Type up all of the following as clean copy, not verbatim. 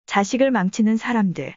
자식을 망치는 사람들.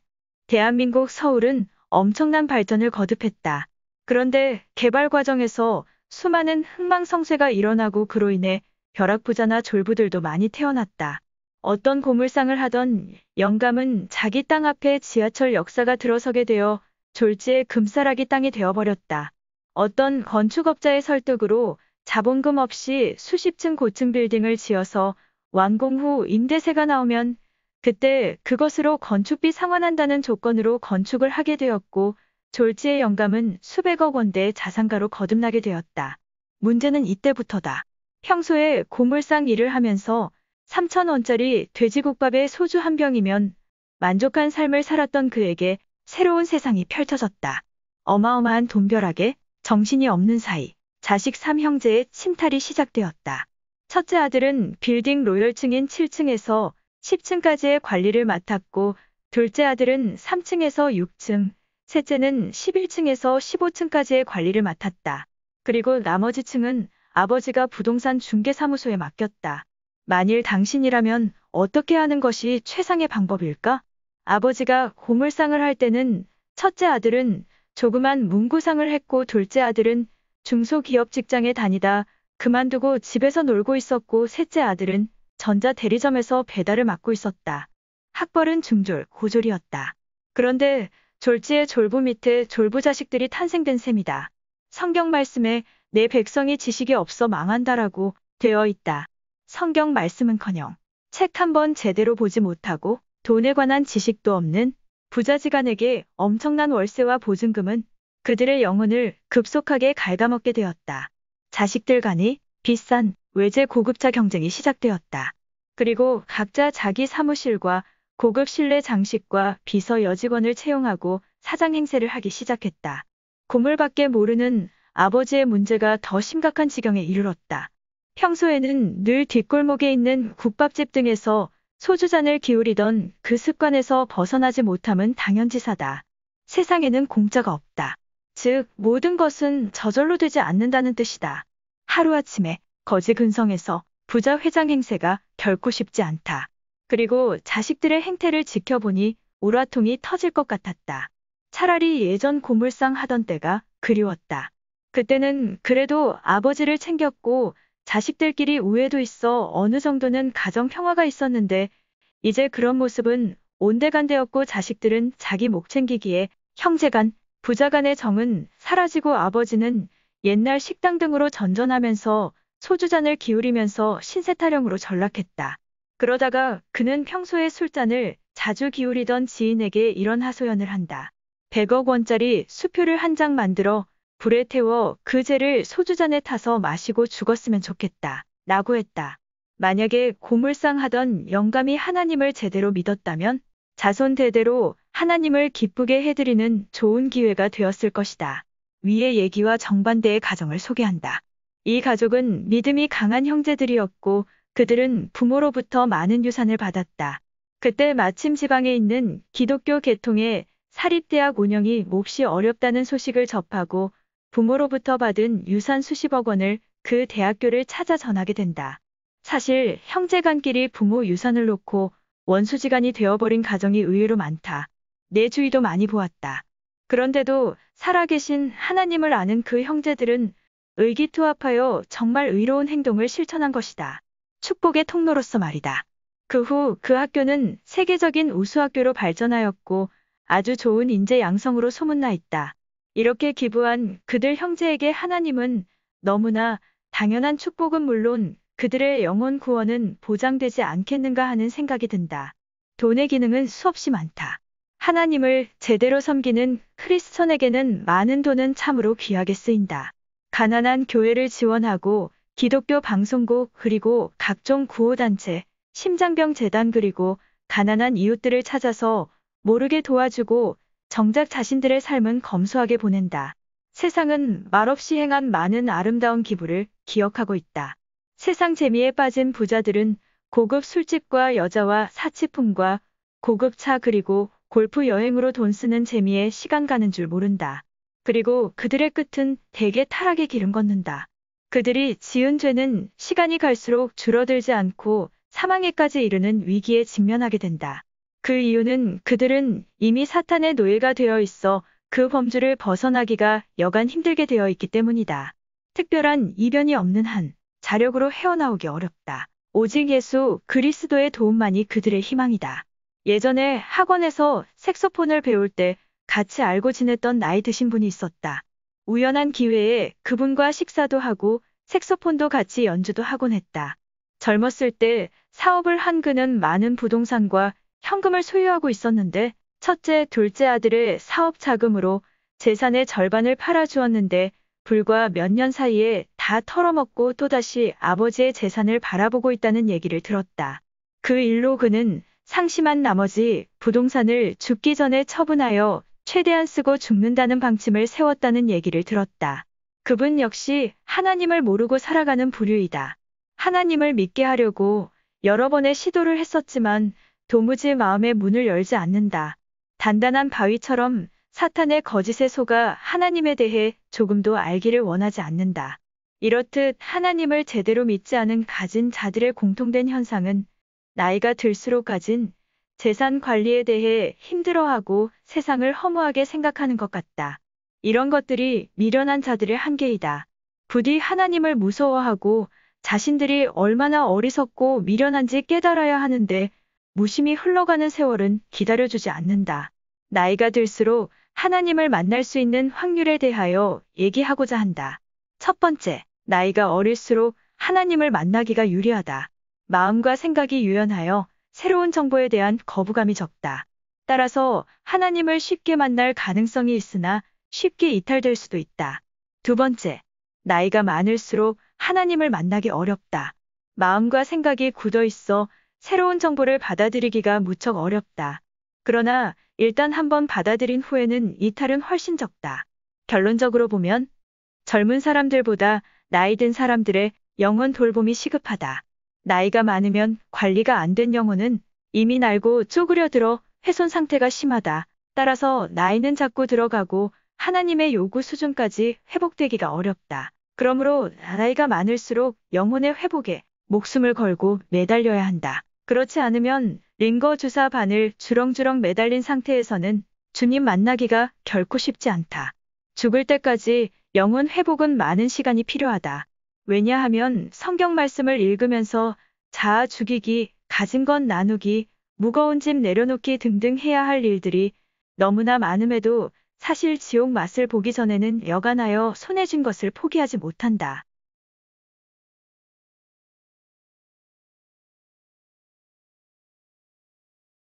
대한민국 서울은 엄청난 발전을 거듭했다. 그런데 개발 과정에서 수많은 흥망성쇠가 일어나고 그로 인해 벼락부자나 졸부들도 많이 태어났다. 어떤 고물상을 하던 영감은 자기 땅 앞에 지하철 역사가 들어서게 되어 졸지의 금싸라기 땅이 되어버렸다. 어떤 건축업자의 설득으로 자본금 없이 수십 층 고층 빌딩을 지어서 완공 후 임대세가 나오면 그때 그것으로 건축비 상환한다는 조건으로 건축을 하게 되었고 졸지의 영감은 수백억 원대의 자산가로 거듭나게 되었다. 문제는 이때부터다. 평소에 고물상 일을 하면서 3,000원짜리 돼지국밥에 소주 한 병이면 만족한 삶을 살았던 그에게 새로운 세상이 펼쳐졌다. 어마어마한 돈벼락에 정신이 없는 사이 자식 3형제의 침탈이 시작되었다. 첫째 아들은 빌딩 로열층인 7층에서 10층까지의 관리를 맡았고 둘째 아들은 3층에서 6층, 셋째는 11층에서 15층까지의 관리를 맡았다. 그리고 나머지 층은 아버지가 부동산 중개사무소에 맡겼다. 만일 당신이라면 어떻게 하는 것이 최상의 방법일까? 아버지가 고물상을 할 때는 첫째 아들은 조그만 문구상을 했고 둘째 아들은 중소기업 직장에 다니다 그만두고 집에서 놀고 있었고 셋째 아들은 전자대리점에서 배달을 맡고 있었다. 학벌은 중졸, 고졸이었다. 그런데 졸지의 졸부 밑에 졸부 자식들이 탄생된 셈이다. 성경 말씀에 내 백성이 지식이 없어 망한다라고 되어 있다. 성경 말씀은커녕 책 한 번 제대로 보지 못하고 돈에 관한 지식도 없는 부자지간에게 엄청난 월세와 보증금은 그들의 영혼을 급속하게 갉아먹게 되었다. 자식들 간이 비싼 외제 고급차 경쟁이 시작되었다. 그리고 각자 자기 사무실과 고급 실내 장식과 비서 여직원을 채용하고 사장 행세를 하기 시작했다. 고물밖에 모르는 아버지의 문제가 더 심각한 지경에 이르렀다. 평소에는 늘 뒷골목에 있는 국밥집 등에서 소주잔을 기울이던 그 습관에서 벗어나지 못함은 당연지사다. 세상에는 공짜가 없다. 즉 모든 것은 저절로 되지 않는다는 뜻이다. 하루아침에 거지 근성에서 부자 회장 행세가 결코 쉽지 않다. 그리고 자식들의 행태를 지켜보니 우라통이 터질 것 같았다. 차라리 예전 고물상 하던 때가 그리웠다. 그때는 그래도 아버지를 챙겼고 자식들끼리 우애도 있어 어느 정도는 가정 평화가 있었는데 이제 그런 모습은 온데간데였고 자식들은 자기 목 챙기기에 형제간, 부자간의 정은 사라지고 아버지는 옛날 식당 등으로 전전하면서 소주잔을 기울이면서 신세타령으로 전락했다. 그러다가 그는 평소에 술잔을 자주 기울이던 지인에게 이런 하소연을 한다. 100억 원짜리 수표를 한 장 만들어 불에 태워 그 재를 소주잔에 타서 마시고 죽었으면 좋겠다. 라고 했다. 만약에 고물상 하던 영감이 하나님을 제대로 믿었다면 자손 대대로 하나님을 기쁘게 해드리는 좋은 기회가 되었을 것이다. 위의 얘기와 정반대의 가정을 소개한다. 이 가족은 믿음이 강한 형제들이었고 그들은 부모로부터 많은 유산을 받았다. 그때 마침 지방에 있는 기독교 계통의 사립대학 운영이 몹시 어렵다는 소식을 접하고 부모로부터 받은 유산 수십억 원을 그 대학교를 찾아 전하게 된다. 사실 형제간끼리 부모 유산을 놓고 원수지간이 되어버린 가정이 의외로 많다. 내 주위도 많이 보았다. 그런데도 살아계신 하나님을 아는 그 형제들은 의기투합하여 정말 의로운 행동을 실천한 것이다. 축복의 통로로서 말이다. 그 후 그 학교는 세계적인 우수학교로 발전하였고 아주 좋은 인재 양성으로 소문나 있다. 이렇게 기부한 그들 형제에게 하나님은 너무나 당연한 축복은 물론 그들의 영혼 구원은 보장되지 않겠는가 하는 생각이 든다. 돈의 기능은 수없이 많다. 하나님을 제대로 섬기는 크리스천에게는 많은 돈은 참으로 귀하게 쓰인다. 가난한 교회를 지원하고 기독교 방송국 그리고 각종 구호단체, 심장병 재단 그리고 가난한 이웃들을 찾아서 모르게 도와주고 정작 자신들의 삶은 검소하게 보낸다. 세상은 말없이 행한 많은 아름다운 기부를 기억하고 있다. 세상 재미에 빠진 부자들은 고급 술집과 여자와 사치품과 고급 차 그리고 골프 여행으로 돈 쓰는 재미에 시간 가는 줄 모른다. 그리고 그들의 끝은 대개 타락의 길을 걷는다. 그들이 지은 죄는 시간이 갈수록 줄어들지 않고 사망에까지 이르는 위기에 직면하게 된다. 그 이유는 그들은 이미 사탄의 노예가 되어 있어 그 범주를 벗어나기가 여간 힘들게 되어 있기 때문이다. 특별한 이변이 없는 한 자력으로 헤어나오기 어렵다. 오직 예수 그리스도의 도움만이 그들의 희망이다. 예전에 학원에서 색소폰을 배울 때 같이 알고 지냈던 나이 드신 분이 있었다. 우연한 기회에 그분과 식사도 하고 색소폰도 같이 연주도 하곤 했다. 젊었을 때 사업을 한 그는 많은 부동산과 현금을 소유하고 있었는데 첫째, 둘째 아들의 사업 자금으로 재산의 절반을 팔아주었는데 불과 몇 년 사이에 다 털어먹고 또다시 아버지의 재산을 바라보고 있다는 얘기를 들었다. 그 일로 그는 상심한 나머지 부동산을 죽기 전에 처분하여 최대한 쓰고 죽는다는 방침을 세웠다는 얘기를 들었다. 그분 역시 하나님을 모르고 살아가는 부류이다. 하나님을 믿게 하려고 여러 번의 시도를 했었지만 도무지 마음의 문을 열지 않는다. 단단한 바위처럼 사탄의 거짓에 속아 하나님에 대해 조금도 알기를 원하지 않는다. 이렇듯 하나님을 제대로 믿지 않은 가진 자들의 공통된 현상은 나이가 들수록 가진 재산 관리에 대해 힘들어하고 세상을 허무하게 생각하는 것 같다. 이런 것들이 미련한 자들의 한계이다. 부디 하나님을 무서워하고 자신들이 얼마나 어리석고 미련한지 깨달아야 하는데 무심히 흘러가는 세월은 기다려주지 않는다. 나이가 들수록 하나님을 만날 수 있는 확률에 대하여 얘기하고자 한다. 첫 번째, 나이가 어릴수록 하나님을 만나기가 유리하다. 마음과 생각이 유연하여 새로운 정보에 대한 거부감이 적다. 따라서 하나님을 쉽게 만날 가능성이 있으나 쉽게 이탈될 수도 있다. 두 번째, 나이가 많을수록 하나님을 만나기 어렵다. 마음과 생각이 굳어 있어 새로운 정보를 받아들이기가 무척 어렵다. 그러나 일단 한번 받아들인 후에는 이탈은 훨씬 적다. 결론적으로 보면 젊은 사람들보다 나이 든 사람들의 영혼 돌봄이 시급하다. 나이가 많으면 관리가 안 된 영혼은 이미 낡고 쪼그려들어 훼손 상태가 심하다. 따라서 나이는 자꾸 들어가고 하나님의 요구 수준까지 회복되기가 어렵다. 그러므로 나이가 많을수록 영혼의 회복에 목숨을 걸고 매달려야 한다. 그렇지 않으면 링거 주사 바늘 주렁주렁 매달린 상태에서는 주님 만나기가 결코 쉽지 않다. 죽을 때까지 영혼 회복은 많은 시간이 필요하다. 왜냐하면 성경 말씀을 읽으면서 자아 죽이기, 가진 것 나누기, 무거운 짐 내려놓기 등등 해야 할 일들이 너무나 많음에도 사실 지옥 맛을 보기 전에는 여간하여 손에 쥔 것을 포기하지 못한다.